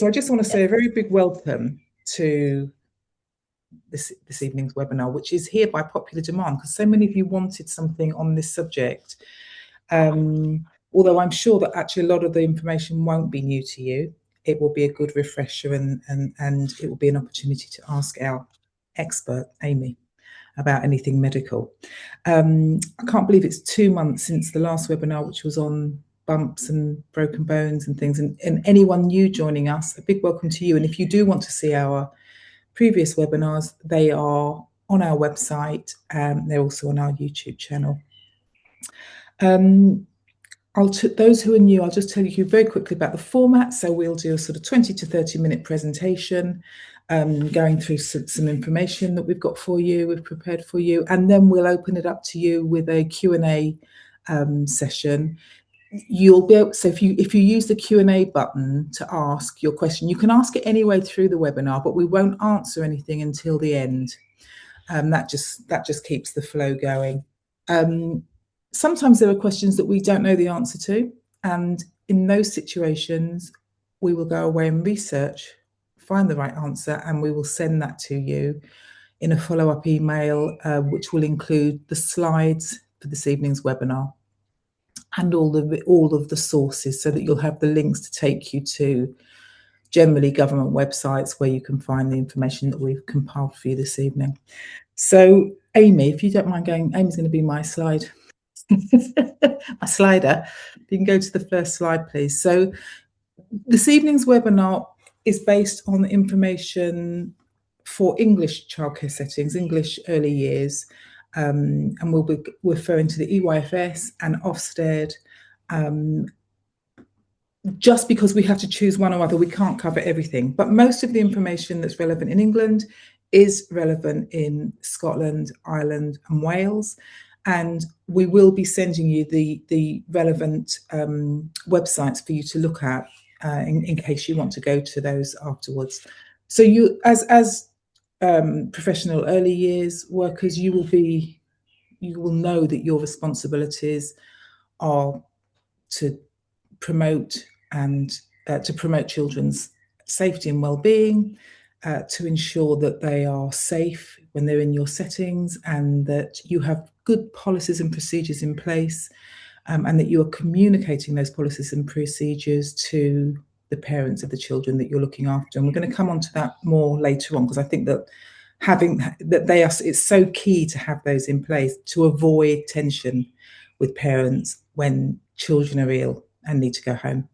So I just want to say a very big welcome to this evening's webinar, which is here by popular demand, because so many of you wanted something on this subject. Although I'm sure that actually a lot of the information won't be new to you, it will be a good refresher and it will be an opportunity to ask our expert, Amy, about anything medical. I can't believe it's 2 months since the last webinar, which was on bumps and broken bones and things. And anyone new joining us, a big welcome to you. And if you do want to see our previous webinars, they are on our website. They're also on our YouTube channel. Those who are new, I'll just tell you very quickly about the format. So we'll do a sort of 20 to 30-minute presentation, going through some information that we've got for you, we've prepared for you, and then we'll open it up to you with a Q&A session. You'll be able, so if you use the Q&A button to ask your question, you can ask it anyway through the webinar, but we won't answer anything until the end. That just keeps the flow going. Sometimes there are questions that we don't know the answer to, and in those situations, we will go away and research, find the right answer, and we will send that to you in a follow-up email, which will include the slides for this evening's webinar and all of the sources, so that you'll have the links to take you to generally government websites where you can find the information that we've compiled for you this evening. So, Amy, if you don't mind going, Amy's going to be my slide. My slider. You can go to the first slide, please. So this evening's webinar is based on information for English childcare settings, English early years, and we'll be referring to the EYFS and Ofsted. Just because we have to choose one or other, we can't cover everything, but most of the information that's relevant in England is relevant in Scotland, Ireland and Wales. And we will be sending you the relevant websites for you to look at in case you want to go to those afterwards. So you, as professional early years workers, you will know that your responsibilities are to promote children's safety and well-being, to ensure that they are safe when they're in your settings, and that you have good policies and procedures in place, and that you are communicating those policies and procedures to the parents of the children that you're looking after. And we're going to come on to that more later on, because I think that it's so key to have those in place to avoid tension with parents when children are ill and need to go home.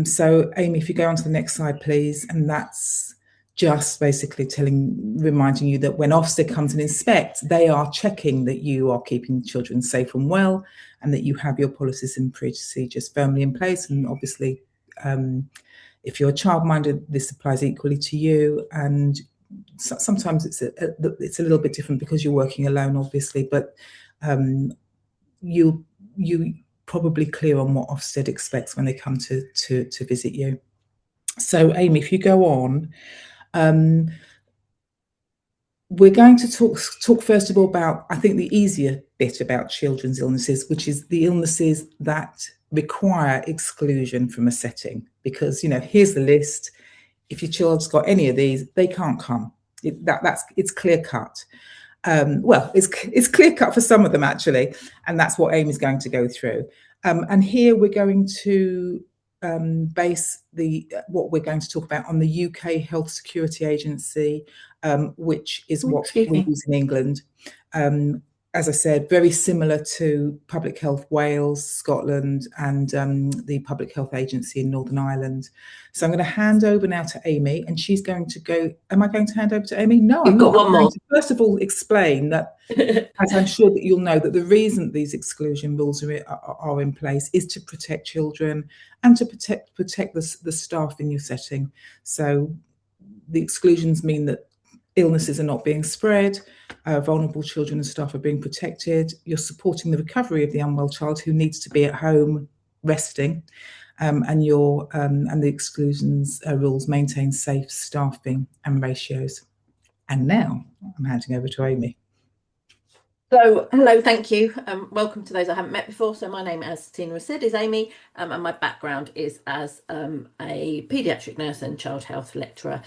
So Amy, if you go on to the next slide, please. And that's just basically reminding you that when Ofsted comes and inspects, they are checking that you are keeping children safe and well, and that you have your policies and procedures firmly in place. And obviously, if you're a childminder, this applies equally to you. And sometimes it's a little bit different because you're working alone, obviously, but you probably clear on what Ofsted expects when they come to visit you. So Amy, if you go on, we're going to talk first of all about, I think, the easier bit about children's illnesses, which is the illnesses that require exclusion from a setting. Because, you know, here's the list. If your child's got any of these, they can't come. It's clear cut. Well, it's clear cut for some of them, actually, and that's what Amy's going to go through. And here we're going to base what we're going to talk about on the UK Health Security Agency, which is what we use in England. As I said, very similar to Public Health Wales, Scotland, and the Public Health Agency in Northern Ireland. So I'm going to hand over now to Amy, and she's going to go. Am I going to hand over to Amy? No, I'm not. I'm going to first of all explain that, as I'm sure that you'll know, that the reason these exclusion rules are in place is to protect children and to protect the staff in your setting. So the exclusions mean that illnesses are not being spread, vulnerable children and staff are being protected, you're supporting the recovery of the unwell child who needs to be at home resting, and the exclusions rules maintain safe staffing and ratios. And now I'm handing over to Amy. So, hello, thank you. Welcome to those I haven't met before. So, my name, as Tina has said, is Amy, and my background is as a paediatric nurse and child health lecturer.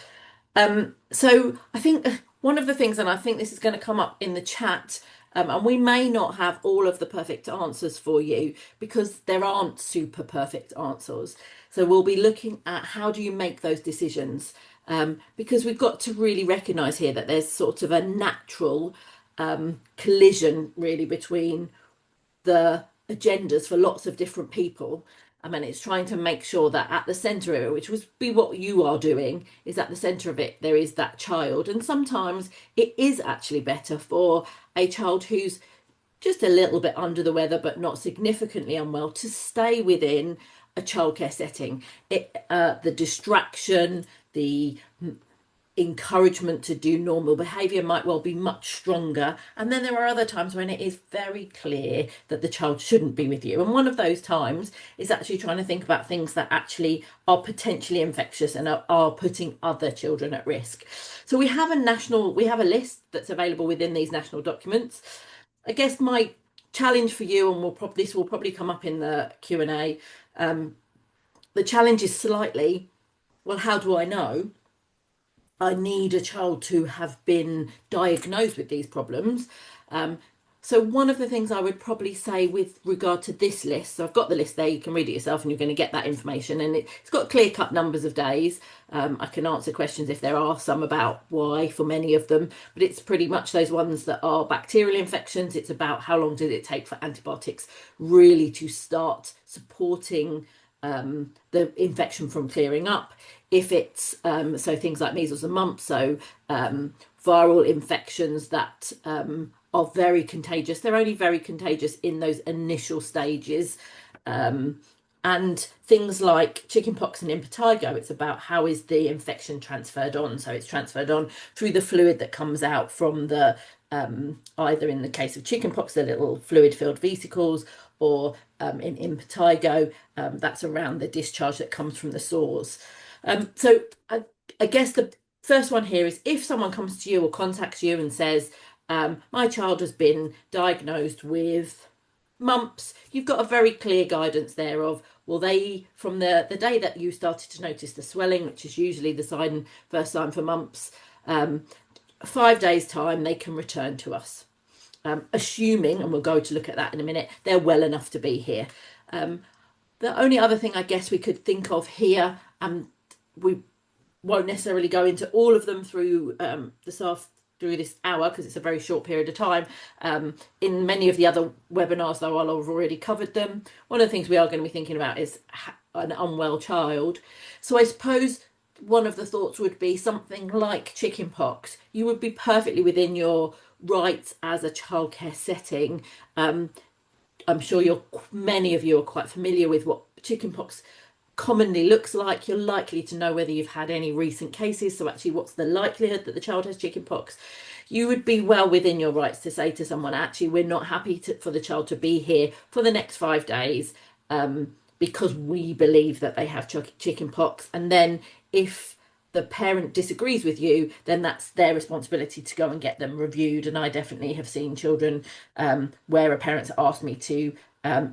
So, I think one of the things, and I think this is going to come up in the chat, and we may not have all of the perfect answers for you because there aren't super perfect answers. So, we'll be looking at how do you make those decisions, because we've got to really recognise here that there's sort of a natural collision really between the agendas for lots of different people. I mean, it's trying to make sure that at the centre of it, which would be what you are doing, is at the centre of it, there is that child. And sometimes it is actually better for a child who's just a little bit under the weather, but not significantly unwell, to stay within a childcare setting. The distraction, the encouragement to do normal behavior might well be much stronger, and then there are other times when it is very clear that the child shouldn't be with you, and one of those times is actually trying to think about things that actually are potentially infectious and are putting other children at risk. So we have a list that's available within these national documents. I guess my challenge for you, and this will probably come up in the Q&A, the challenge is slightly, well, how do I know I need a child to have been diagnosed with these problems? Um, so one of the things I would probably say with regard to this list, so I've got the list there, you can read it yourself and you're going to get that information, and it's got clear-cut numbers of days. I can answer questions if there are some about why for many of them, but it's pretty much those ones that are bacterial infections. It's about how long did it take for antibiotics really to start supporting the infection from clearing up. If it's so things like measles and mumps, so viral infections that are very contagious. They're only very contagious in those initial stages. Um, and things like chickenpox and impetigo, it's about how is the infection transferred on. So it's transferred on through the fluid that comes out from the either in the case of chickenpox, the little fluid-filled vesicles, or in impetigo, that's around the discharge that comes from the sores. So I guess the first one here is if someone comes to you or contacts you and says, my child has been diagnosed with mumps, you've got a very clear guidance there of, well, they, from the day that you started to notice the swelling, which is usually the first sign for mumps, 5 days' time, they can return to us. Assuming, and we'll go to look at that in a minute, they're well enough to be here. The only other thing I guess we could think of here, and we won't necessarily go into all of them through through this hour because it's a very short period of time. In many of the other webinars, though, I'll have already covered them. One of the things we are going to be thinking about is an unwell child. So I suppose one of the thoughts would be something like chickenpox. You would be perfectly within your rights as a childcare setting. I'm sure many of you are quite familiar with what chickenpox commonly looks like. You're likely to know whether you've had any recent cases. So actually, what's the likelihood that the child has chickenpox? You would be well within your rights to say to someone, actually, we're not happy for the child to be here for the next 5 days because we believe that they have chickenpox. And then if the parent disagrees with you, then that's their responsibility to go and get them reviewed. And I definitely have seen children where a parent's asked me to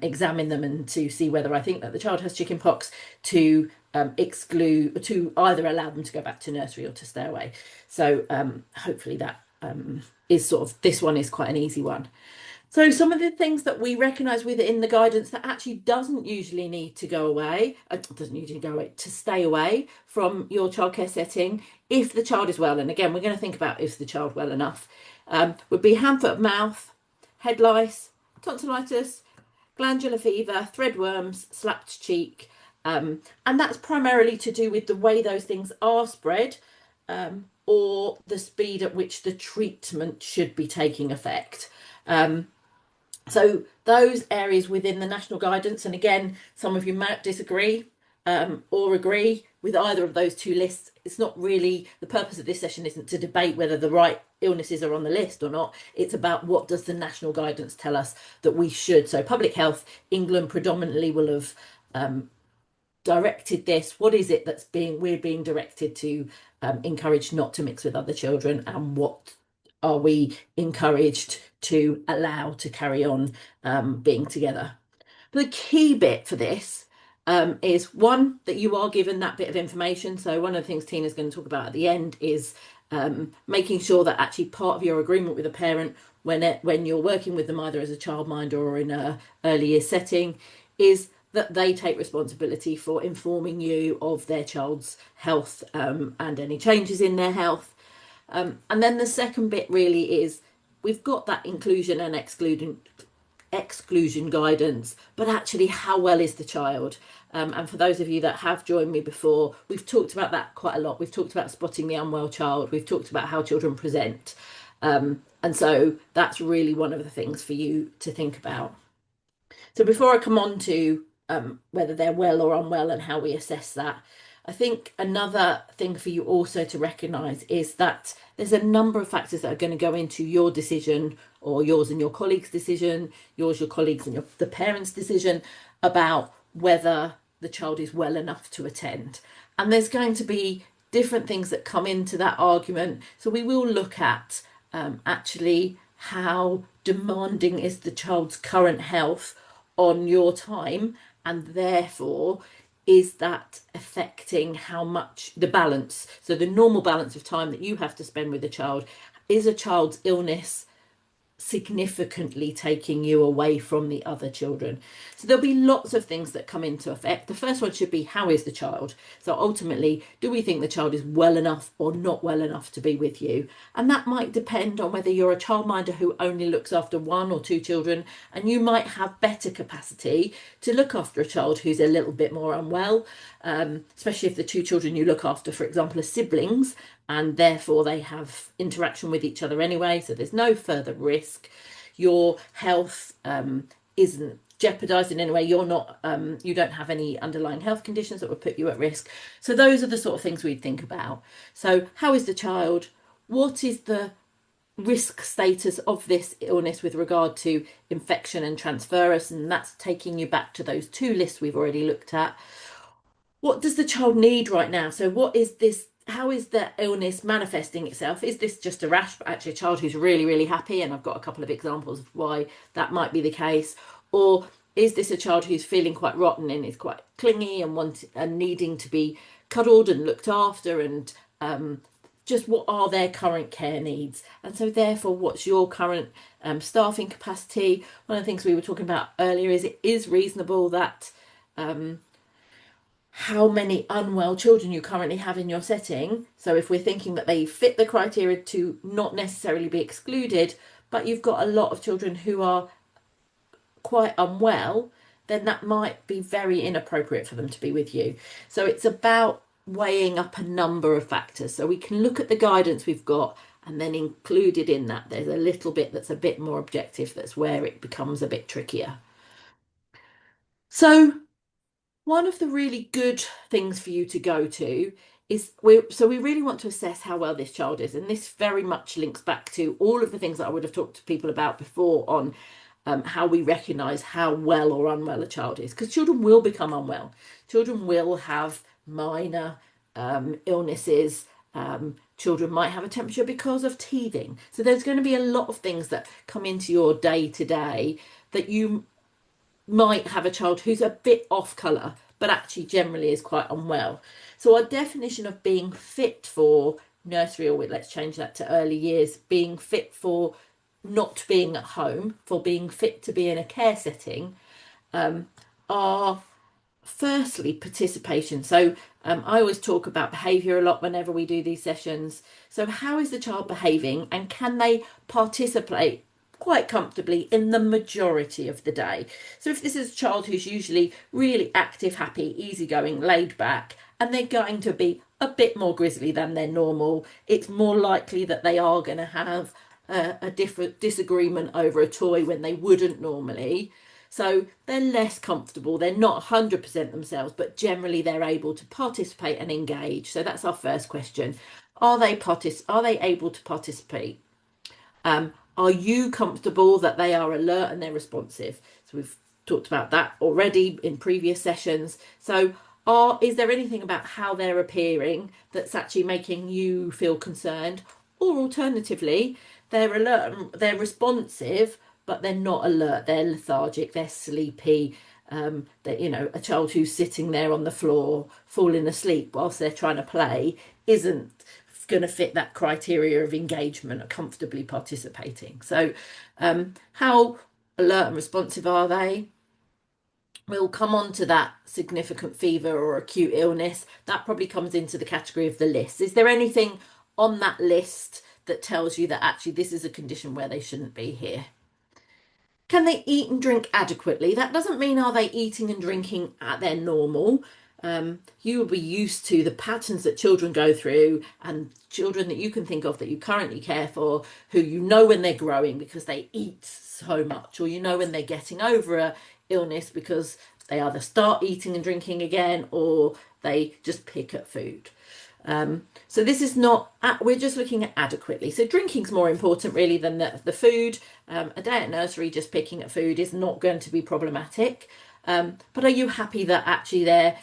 examine them and to see whether I think that the child has chickenpox, to exclude, to either allow them to go back to nursery or to stay away. So hopefully that is sort of, this one is quite an easy one. So some of the things that we recognise within the guidance that actually doesn't usually need to go away, doesn't usually go away, to stay away from your childcare setting if the child is well. And again, we're going to think about is the child well enough, would be hand, foot, mouth, head lice, tonsillitis, glandular fever, threadworms, slapped cheek. And that's primarily to do with the way those things are spread, or the speed at which the treatment should be taking effect. So those areas within the national guidance, and again, some of you might disagree or agree with either of those two lists. It's not really, the purpose of this session isn't to debate whether the right illnesses are on the list or not. It's about what does the national guidance tell us that we should. So Public Health England predominantly will have directed this. What is it we're being directed to encourage not to mix with other children, and what are we encouraged to allow to carry on being together? The key bit for this is one, that you are given that bit of information. So one of the things Tina's going to talk about at the end is making sure that actually part of your agreement with a parent when you're working with them either as a childminder or in a early years setting is that they take responsibility for informing you of their child's health and any changes in their health. And then the second bit really is we've got that inclusion and exclusion guidance, but actually how well is the child? And for those of you that have joined me before, we've talked about that quite a lot. We've talked about spotting the unwell child. We've talked about how children present. And so that's really one of the things for you to think about. So before I come on to whether they're well or unwell and how we assess that, I think another thing for you also to recognise is that there's a number of factors that are going to go into your decision, or yours and your colleagues' decision, yours, your colleagues and the parents' decision about whether the child is well enough to attend. And there's going to be different things that come into that argument. So we will look at actually how demanding is the child's current health on your time, and therefore is that affecting how much the balance, so the normal balance of time that you have to spend with a child, is a child's illness significantly taking you away from the other children? So there'll be lots of things that come into effect. The first one should be, how is the child? So ultimately, do we think the child is well enough or not well enough to be with you? And that might depend on whether you're a childminder who only looks after one or two children, and you might have better capacity to look after a child who's a little bit more unwell, especially if the two children you look after, for example, are siblings, and therefore they have interaction with each other anyway, so there's no further risk. Your health isn't jeopardized in any way. You're not you don't have any underlying health conditions that would put you at risk. So those are the sort of things we'd think about. So how is the child? What is the risk status of this illness with regard to infection and transference? And that's taking you back to those two lists we've already looked at. What does the child need right now? So what is this? How is the illness manifesting itself? Is this just a rash, but actually a child who's really, really happy? And I've got a couple of examples of why that might be the case. Or is this a child who's feeling quite rotten and is quite clingy and needing to be cuddled and looked after, and just what are their current care needs? And so therefore, what's your current staffing capacity? One of the things we were talking about earlier is it is reasonable that how many unwell children you currently have in your setting. So if we're thinking that they fit the criteria to not necessarily be excluded, but you've got a lot of children who are quite unwell, then that might be very inappropriate for them to be with you. So it's about weighing up a number of factors. So we can look at the guidance we've got, and then included in that, there's a little bit that's a bit more objective. That's where it becomes a bit trickier. So one of the really good things for you to go to is we really want to assess how well this child is. And this very much links back to all of the things that I would have talked to people about before on how we recognise how well or unwell a child is. Because children will become unwell. Children will have minor illnesses. Children might have a temperature because of teething. So there's going to be a lot of things that come into your day to day that you might have a child who's a bit off colour, but actually generally is quite unwell. So our definition of being fit for nursery, or let's change that to early years, being fit for not being at home, for being fit to be in a care setting, are firstly participation. So I always talk about behaviour a lot whenever we do these sessions. So how is the child behaving, and can they participate quite comfortably in the majority of the day? So if this is a child who's usually really active, happy, easygoing, laid back, and they're going to be a bit more grizzly than their normal, it's more likely that they are going to have a different disagreement over a toy when they wouldn't normally. So they're less comfortable, they're not 100% themselves, but generally they're able to participate and engage. So that's our first question. Are they able to participate? Are you comfortable that they are alert and they're responsive? So we've talked about that already in previous sessions. So is there anything about how they're appearing that's actually making you feel concerned? Or alternatively, they're alert, they're responsive, but they're not alert. They're lethargic, they're sleepy. That, you know, a child who's sitting there on the floor falling asleep whilst they're trying to play isn't going to fit that criteria of engagement or comfortably participating. So, how alert and responsive are they? We'll come on to that significant fever or acute illness. That probably comes into the category of the list. Is there anything on that list that tells you that actually this is a condition where they shouldn't be here? Can they eat and drink adequately? That doesn't mean are they eating and drinking at their normal. You will be used to the patterns that children go through, and children that you can think of that you currently care for, who you know when they're growing because they eat so much, or you know when they're getting over a illness because they either start eating and drinking again or they just pick at food. So this is not, we're just looking at adequately. So drinking's more important really than the food. A day at nursery just picking at food is not going to be problematic. But are you happy that actually they're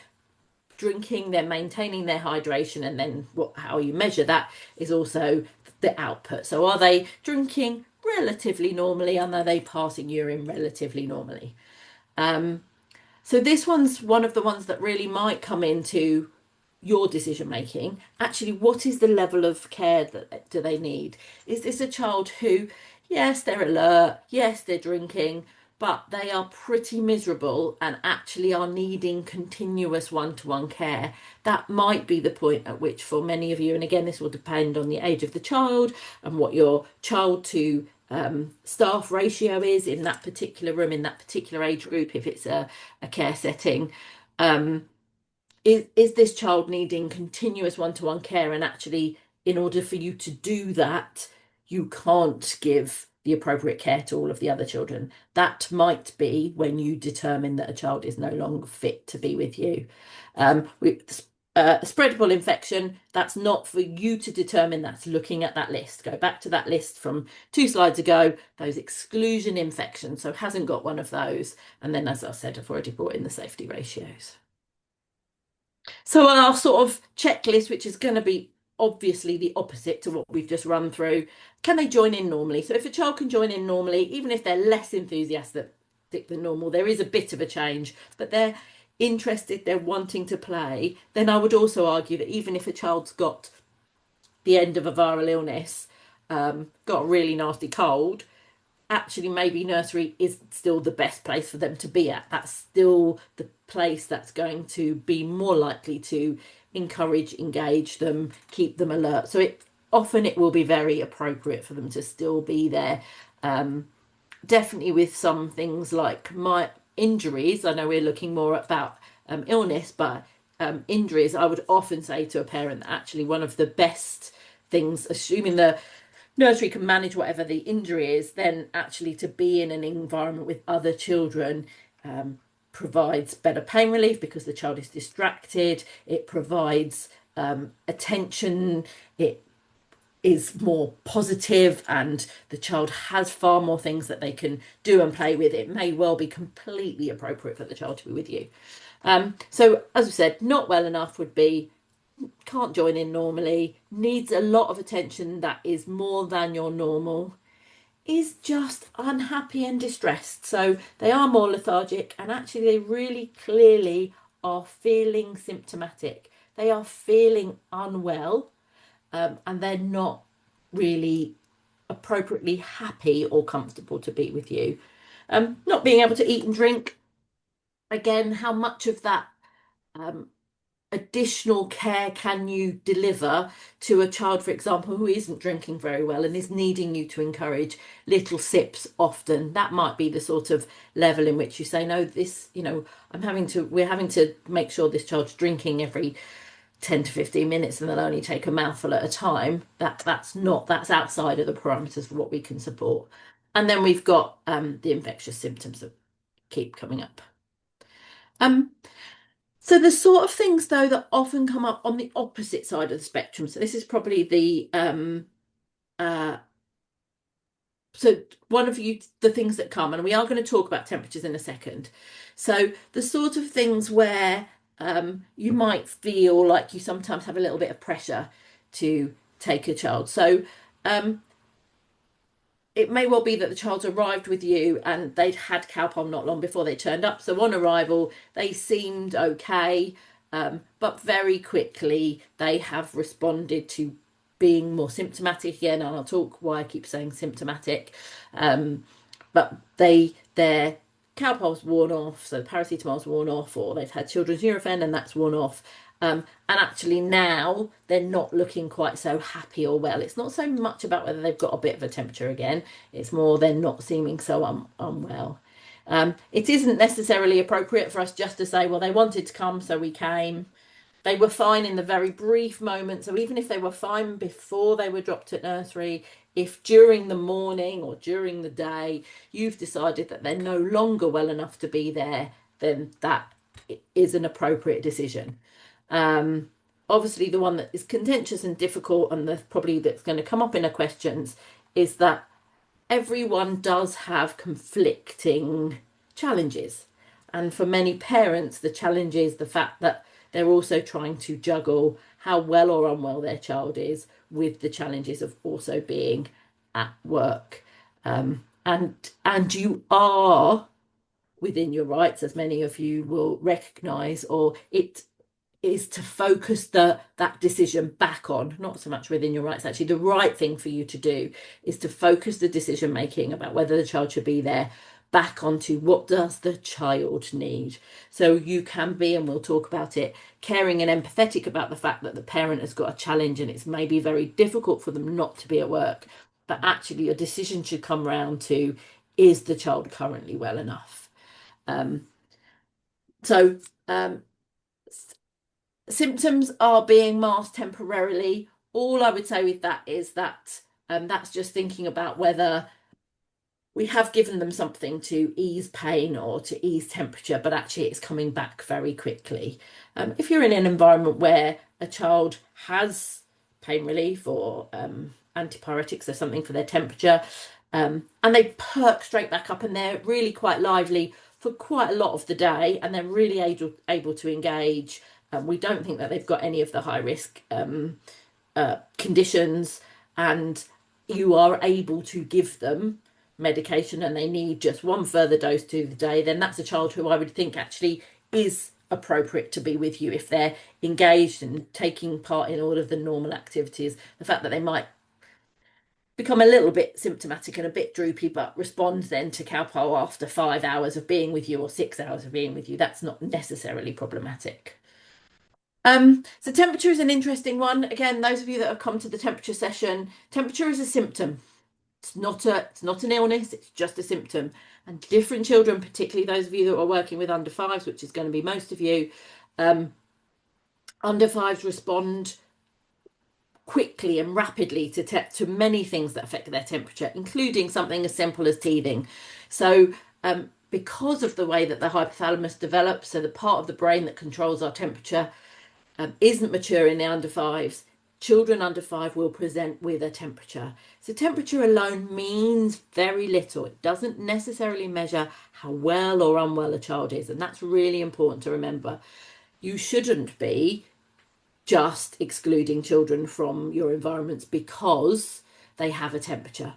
drinking, they're maintaining their hydration, and then how you measure that is also the output. So are they drinking relatively normally, and are they passing urine relatively normally? So this one's one of the ones that really might come into your decision making. Actually, what is the level of care that do they need? Is this a child who, yes, they're alert, yes, they're drinking, but they are pretty miserable and actually are needing continuous one-to-one care? That might be the point at which, for many of you, and again, this will depend on the age of the child and what your child to staff ratio is in that particular room, in that particular age group, if it's a care setting. Is this child needing continuous one-to-one care? And actually, in order for you to do that, you can't give the appropriate care to all of the other children. That might be when you determine that a child is no longer fit to be with you. Spreadable infection, that's not for you to determine, that's looking at that list. Go back to that list from 2 slides ago, those exclusion infections, so hasn't got one of those. And then, as I said, I've already brought in the safety ratios. So our sort of checklist, which is going to be obviously the opposite to what we've just run through, can they join in normally? So if a child can join in normally, even if they're less enthusiastic than normal, there is a bit of a change, but they're interested, they're wanting to play, then I would also argue that even if a child's got the end of a viral illness, got a really nasty cold, actually maybe nursery is still the best place for them to be at. That's still the place that's going to be more likely to encourage, engage them, keep them alert. So it will be very appropriate for them to still be there. Definitely with some things like my injuries. I know we're looking more about illness, but injuries, I would often say to a parent that actually one of the best things, assuming the nursery can manage whatever the injury is, then actually to be in an environment with other children provides better pain relief because the child is distracted. It provides attention. It is more positive, and the child has far more things that they can do and play with. It may well be completely appropriate for the child to be with you. So as I said, not well enough would be can't join in normally, needs a lot of attention that is more than your normal, is just unhappy and distressed. So they are more lethargic, and actually they really clearly are feeling symptomatic. They are feeling unwell, and they're not really appropriately happy or comfortable to be with you. Not being able to eat and drink, again, how much of that additional care can you deliver to a child, for example, who isn't drinking very well and is needing you to encourage little sips often? That might be the sort of level in which you say, no, this, you know, we're having to make sure this child's drinking every 10 to 15 minutes and they'll only take a mouthful at a time. That's outside of the parameters of what we can support. And then we've got the infectious symptoms that keep coming up. So the sort of things, though, that often come up on the opposite side of the spectrum. So this is probably the so one of the things that come, and we are going to talk about temperatures in a second. So the sort of things where you might feel like you sometimes have a little bit of pressure to take a child. So it may well be that the child's arrived with you and they'd had Calpol not long before they turned up. So on arrival, they seemed okay, but very quickly they have responded to being more symptomatic again. And I'll talk why I keep saying symptomatic. But their Calpol's worn off, so the paracetamol's worn off, or they've had children's Nurofen and that's worn off. And actually now they're not looking quite so happy or well. It's not so much about whether they've got a bit of a temperature again. It's more they're not seeming so unwell. It isn't necessarily appropriate for us just to say, well, they wanted to come, so we came. They were fine in the very brief moment. So even if they were fine before they were dropped at nursery, if during the morning or during the day you've decided that they're no longer well enough to be there, then that is an appropriate decision. Obviously, the one that is contentious and difficult, and probably that's going to come up in the questions, is that everyone does have conflicting challenges. And for many parents, the challenge is the fact that they're also trying to juggle how well or unwell their child is with the challenges of also being at work. And you are within your rights, as many of you will recognise, or it is to focus that decision back on, not so much within your rights. Actually, the right thing for you to do is to focus the decision making about whether the child should be there back onto what does the child need. So you can be, and we'll talk about it, caring and empathetic about the fact that the parent has got a challenge and it's maybe very difficult for them not to be at work, but actually your decision should come round to, is the child currently well enough? Symptoms are being masked temporarily. All I would say with that is that that's just thinking about whether we have given them something to ease pain or to ease temperature, but actually it's coming back very quickly. If you're in an environment where a child has pain relief or antipyretics or something for their temperature, and they perk straight back up and they're really quite lively for quite a lot of the day and they're really able to engage, we don't think that they've got any of the high risk conditions, and you are able to give them medication and they need just one further dose to the day, then that's a child who I would think actually is appropriate to be with you if they're engaged and taking part in all of the normal activities. The fact that they might become a little bit symptomatic and a bit droopy but respond then to Calpol after 5 hours of being with you or 6 hours of being with you, that's not necessarily problematic. So temperature is an interesting one. Again, those of you that have come to the temperature session, temperature is a symptom. It's not an illness, it's just a symptom. And different children, particularly those of you that are working with under fives, which is going to be most of you, under fives respond quickly and rapidly to many things that affect their temperature, including something as simple as teething. So because of the way that the hypothalamus develops, so the part of the brain that controls our temperature isn't mature in the under fives, children under 5 will present with a temperature. So temperature alone means very little. It doesn't necessarily measure how well or unwell a child is, and that's really important to remember. You shouldn't be just excluding children from your environments because they have a temperature.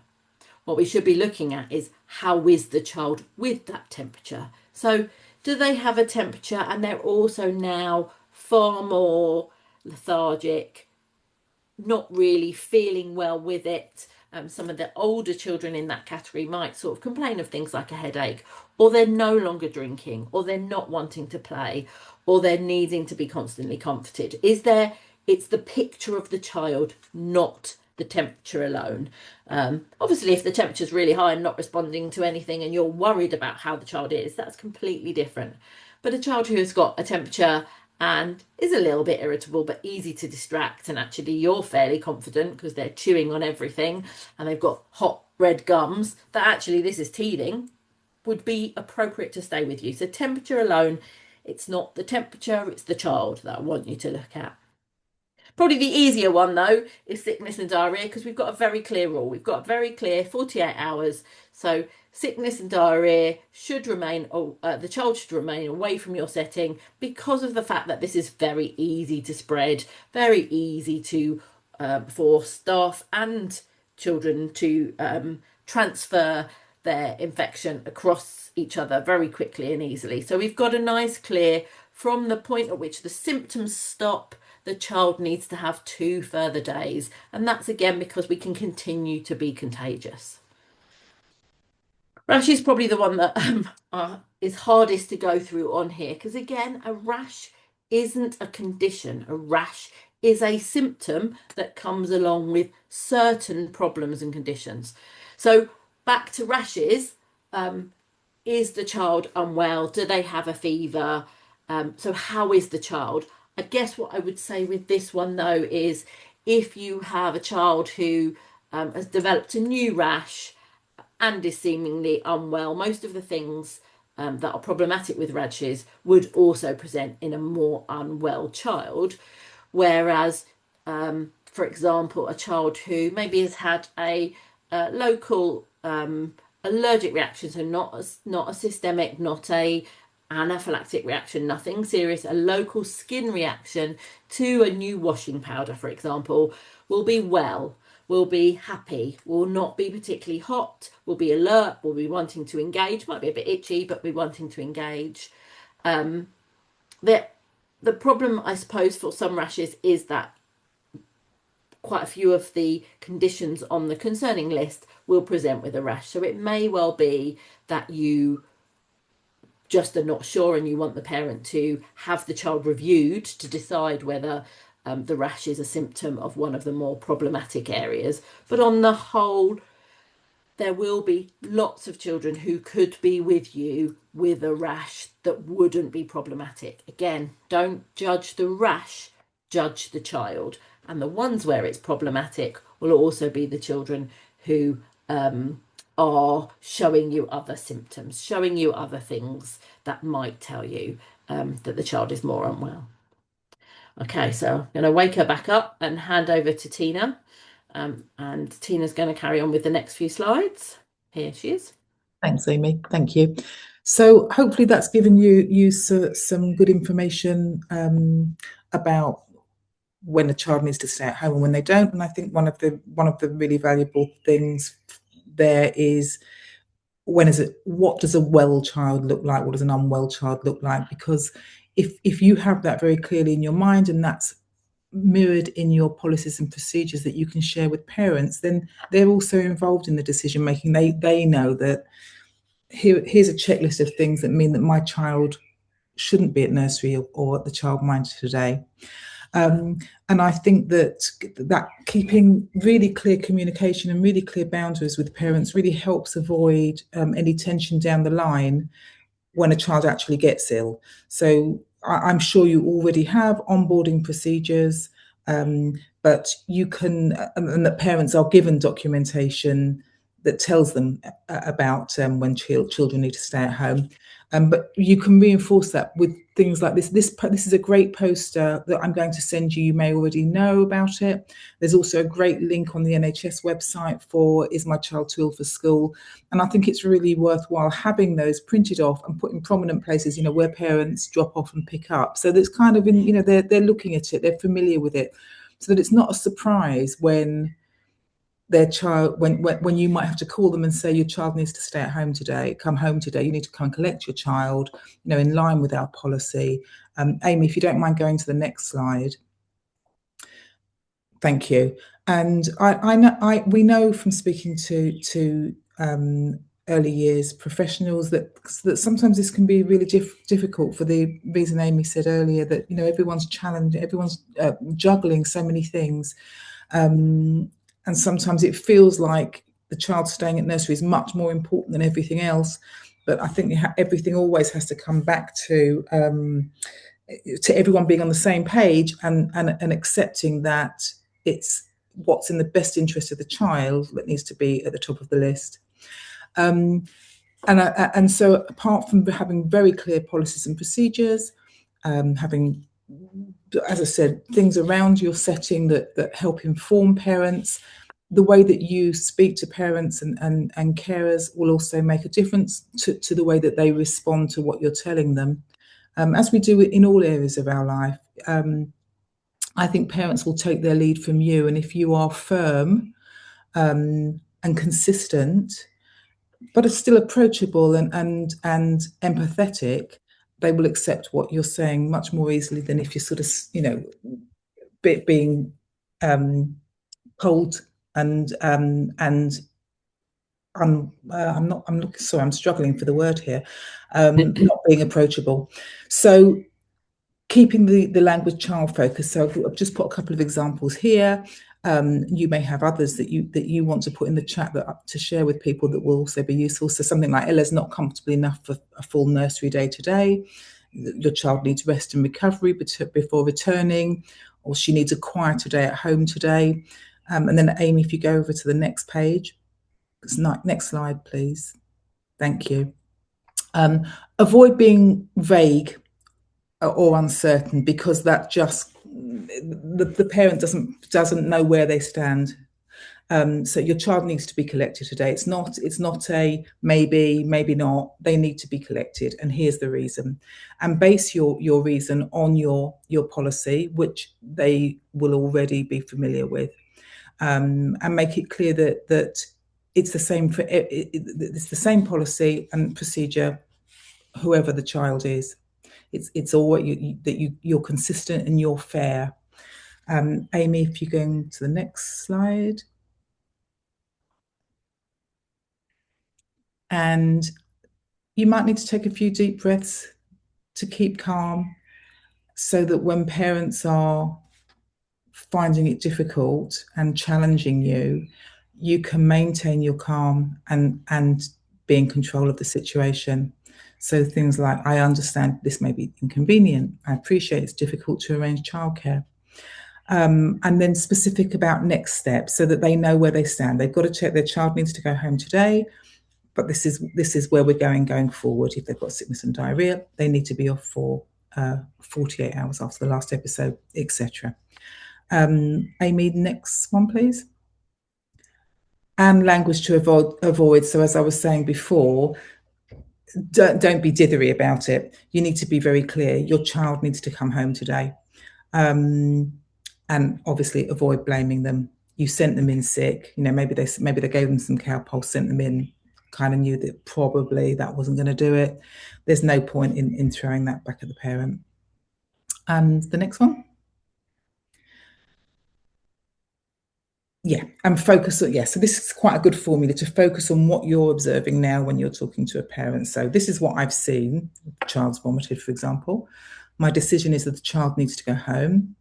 What we should be looking at is how is the child with that temperature. So do they have a temperature and they're also now far more lethargic, not really feeling well with it. Some of the older children in that category might sort of complain of things like a headache, or they're no longer drinking, or they're not wanting to play, or they're needing to be constantly comforted. It's the picture of the child, not the temperature alone. Obviously, if the temperature is really high and not responding to anything and you're worried about how the child is, that's completely different. But a child who has got a temperature and is a little bit irritable but easy to distract, and actually you're fairly confident because they're chewing on everything and they've got hot red gums, that actually this is teething, would be appropriate to stay with you. So temperature alone, it's not the temperature, it's the child that I want you to look at. Probably the easier one though is sickness and diarrhea, because we've got a very clear rule. We've got a very clear 48 hours. So sickness and diarrhea should remain, the child should remain away from your setting because of the fact that this is very easy to spread, very easy to for staff and children to transfer their infection across each other very quickly and easily. So we've got a nice clear from the point at which the symptoms stop, the child needs to have 2 further days. And that's again because we can continue to be contagious. Rash is probably the one that is hardest to go through on here, because again, a rash isn't a condition. A rash is a symptom that comes along with certain problems and conditions. So back to rashes, is the child unwell? Do they have a fever? So how is the child? I guess what I would say with this one though is if you have a child who has developed a new rash and is seemingly unwell, most of the things that are problematic with rashes would also present in a more unwell child. Whereas, for example, a child who maybe has had a local allergic reaction, so not a systemic, not a anaphylactic reaction, nothing serious, a local skin reaction to a new washing powder, for example, will be well, will be happy, will not be particularly hot, will be alert, will be wanting to engage, might be a bit itchy, but be wanting to engage. The problem, I suppose, for some rashes is that quite a few of the conditions on the concerning list will present with a rash. So it may well be that you just are not sure and you want the parent to have the child reviewed to decide whether the rash is a symptom of one of the more problematic areas. But on the whole, there will be lots of children who could be with you with a rash that wouldn't be problematic. Again, don't judge the rash, judge the child. And the ones where it's problematic will also be the children who are showing you other symptoms, showing you other things that might tell you that the child is more unwell. Okay, so I'm going to wake her back up and hand over to Tina. And Tina's going to carry on with the next few slides. Here she is. Thanks, Amy. Thank you. So hopefully that's given you some good information about when a child needs to stay at home and when they don't. And I think one of the really valuable things there is what does a well child look like? What does an unwell child look like? Because if you have that very clearly in your mind and that's mirrored in your policies and procedures that you can share with parents, then they're also involved in the decision making. They know that here's a checklist of things that mean that my child shouldn't be at nursery or at the childminder today. And I think that keeping really clear communication and really clear boundaries with parents really helps avoid any tension down the line when a child actually gets ill. So I'm sure you already have onboarding procedures, but you can, and that parents are given documentation that tells them about when children need to stay at home. But you can reinforce that with things like this. This is a great poster that I'm going to send you. You may already know about it. There's also a great link on the NHS website for Is My Child Too Ill for School? And I think it's really worthwhile having those printed off and put in prominent places, where parents drop off and pick up. So that's kind of they're looking at it, they're familiar with it, so that it's not a surprise when their child, when you might have to call them and say your child needs to stay at home today, come home today, you need to come and collect your child, in line with our policy. Amy, if you don't mind going to the next slide. Thank you. And we know from speaking to early years professionals that sometimes this can be really difficult for the reason Amy said earlier, that everyone's challenged, everyone's juggling so many things. And sometimes it feels like the child staying at nursery is much more important than everything else. But I think everything always has to come back to everyone being on the same page and accepting that it's what's in the best interest of the child that needs to be at the top of the list. And so apart from having very clear policies and procedures, having, as I said, things around your setting that help inform parents, the way that you speak to parents and carers will also make a difference to the way that they respond to what you're telling them. As we do in all areas of our life, I think parents will take their lead from you. And if you are firm, and consistent, but are still approachable and empathetic, they will accept what you're saying much more easily than if you're sort of, you know, being cold and I'm struggling for the word here, not being approachable. So keeping the language child focused. So I've just put a couple of examples here. You may have others that you want to put in the chat to share with people that will also be useful. So something like Ella's not comfortable enough for a full nursery day today. Your child needs rest and recovery before returning, or she needs a quieter day at home today. And then Amy, if you go over to the next page, next slide, please. Thank you. Avoid being vague or uncertain, because that just the parent doesn't know where they stand. So your child needs to be collected today. It's not a maybe not. They need to be collected, and here's the reason. And base your reason on your policy, which they will already be familiar with, and make it clear that it's the same for it's the same policy and procedure, whoever the child is. It's all that you're consistent and you're fair. Amy, if you're going to the next slide. And you might need to take a few deep breaths to keep calm, so that when parents are finding it difficult and challenging you, you can maintain your calm and be in control of the situation. So things like, I understand this may be inconvenient. I appreciate it's difficult to arrange childcare. And then specific about next steps, so that they know where they stand. They've got to check their child needs to go home today, but this is where we're going forward. If they've got sickness and diarrhea, they need to be off for 48 hours after the last episode, etc. Amy, next one, please. And language to avoid. So as I was saying before, don't be dithery about it. You need to be very clear. Your child needs to come home today. And obviously avoid blaming them. You sent them in sick. You know, maybe they gave them some Cowpole, sent them in, kind of knew that probably that wasn't going to do it. There's no point in throwing that back at the parent. And the next one. Yeah, and focus on, so this is quite a good formula to focus on what you're observing now when you're talking to a parent. So this is what I've seen. The child's vomited, for example. My decision is that the child needs to go home,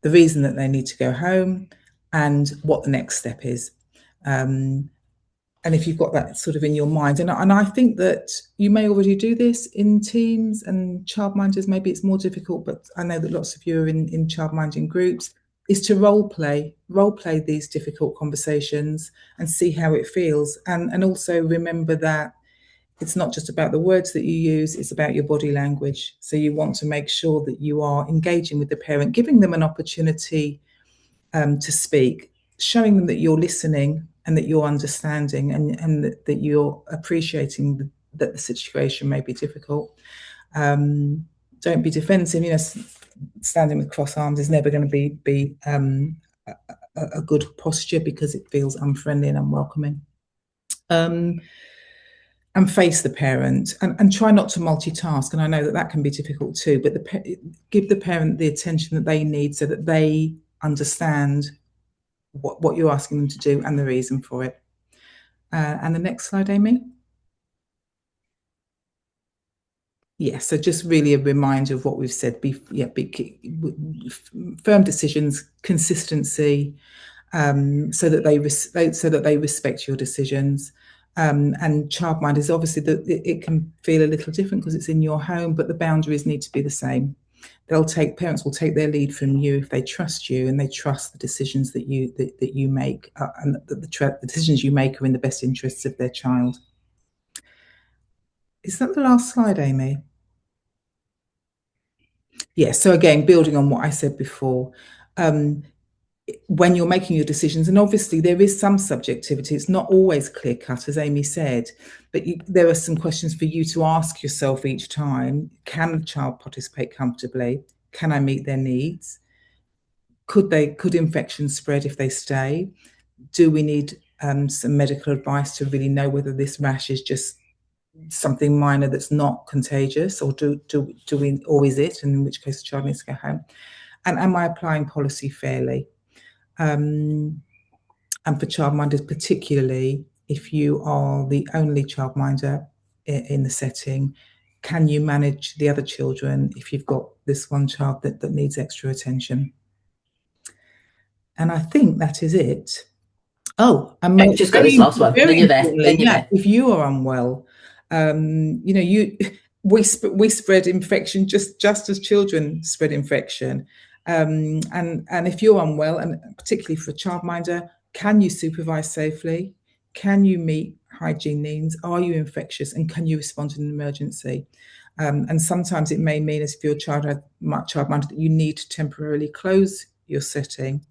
the reason that they need to go home, and what the next step is. And if you've got that sort of in your mind, and I think that you may already do this in teams and childminders, maybe it's more difficult, but I know that lots of you are in childminding groups, is to role play these difficult conversations and see how it feels. And also remember that it's not just about the words that you use, it's about your body language. So you want to make sure that you are engaging with the parent, giving them an opportunity to speak, showing them that you're listening and that you're understanding, and that you're appreciating that the situation may be difficult. Don't be defensive. You know, standing with crossed arms is never going to be a good posture, because it feels unfriendly and unwelcoming. And face the parent, and try not to multitask. And I know that can be difficult too, but give the parent the attention that they need, so that they understand what you're asking them to do and the reason for it. And the next slide, Amy. Yeah, so just really a reminder of what we've said. Firm decisions, consistency, so that they respect your decisions. And childminders, obviously, it can feel a little different because it's in your home, but the boundaries need to be the same. Parents will take their lead from you if they trust you and they trust the decisions that you make, and the decisions you make are in the best interests of their child. Is that the last slide, Amy? Yeah, so again, building on what I said before, when you're making your decisions, and obviously there is some subjectivity, it's not always clear cut, as Amy said, but there are some questions for you to ask yourself each time. Can the child participate comfortably? Can I meet their needs? Could infections spread if they stay? Do we need some medical advice to really know whether this rash is just something minor that's not contagious, or or is it, and in which case the child needs to go home. And am I applying policy fairly? And for childminders particularly, if you are the only childminder in the setting, can you manage the other children if you've got this one child that needs extra attention? And I think that is it. Oh, and just got this last one. Then you're there. Then you're there. If you are unwell, you know, we spread infection just as children spread infection. And if you're unwell, and particularly for a childminder, can you supervise safely? Can you meet hygiene needs? Are you infectious? And can you respond in an emergency? And sometimes it may mean, as if your childminder, that you need to temporarily close your setting,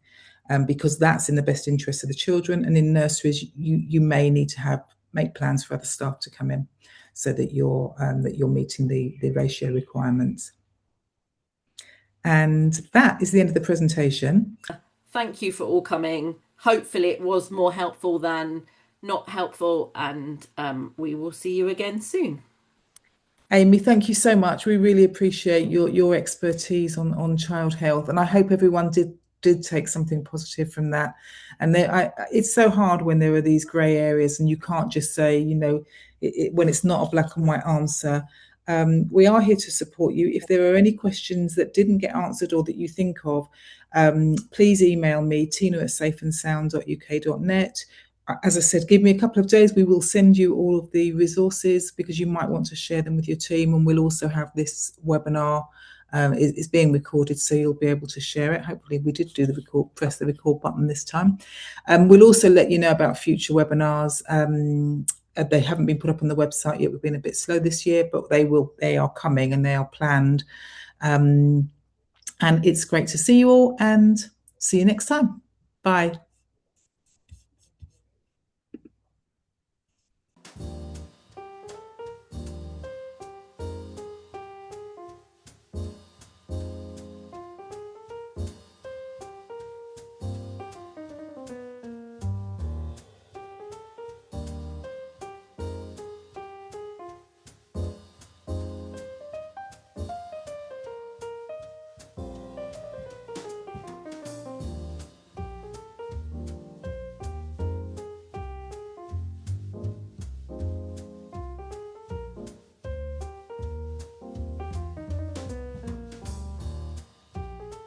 because that's in the best interest of the children. And in nurseries, you may need to make plans for other staff to come in, so that you're meeting the ratio requirements. And that is the end of the presentation. Thank you for all coming. Hopefully it was more helpful than not helpful, and we will see you again soon. Amy, thank you so much. We really appreciate your expertise on child health, and I hope everyone did take something positive from that. And it's so hard when there are these grey areas and you can't just say, you know, when it's not a black and white answer. We are here to support you. If there are any questions that didn't get answered or that you think of, please email me, tina@safeandsound.uk.net. As I said, give me a couple of days. We will send you all of the resources, because you might want to share them with your team. And we'll also have this webinar. It's being recorded, so you'll be able to share it. Hopefully we did do the record, press the record button this time. We'll also let you know about future webinars. They haven't been put up on the website yet. We've been a bit slow this year, but they are coming and they are planned. And it's great to see you all, and see you next time. Bye.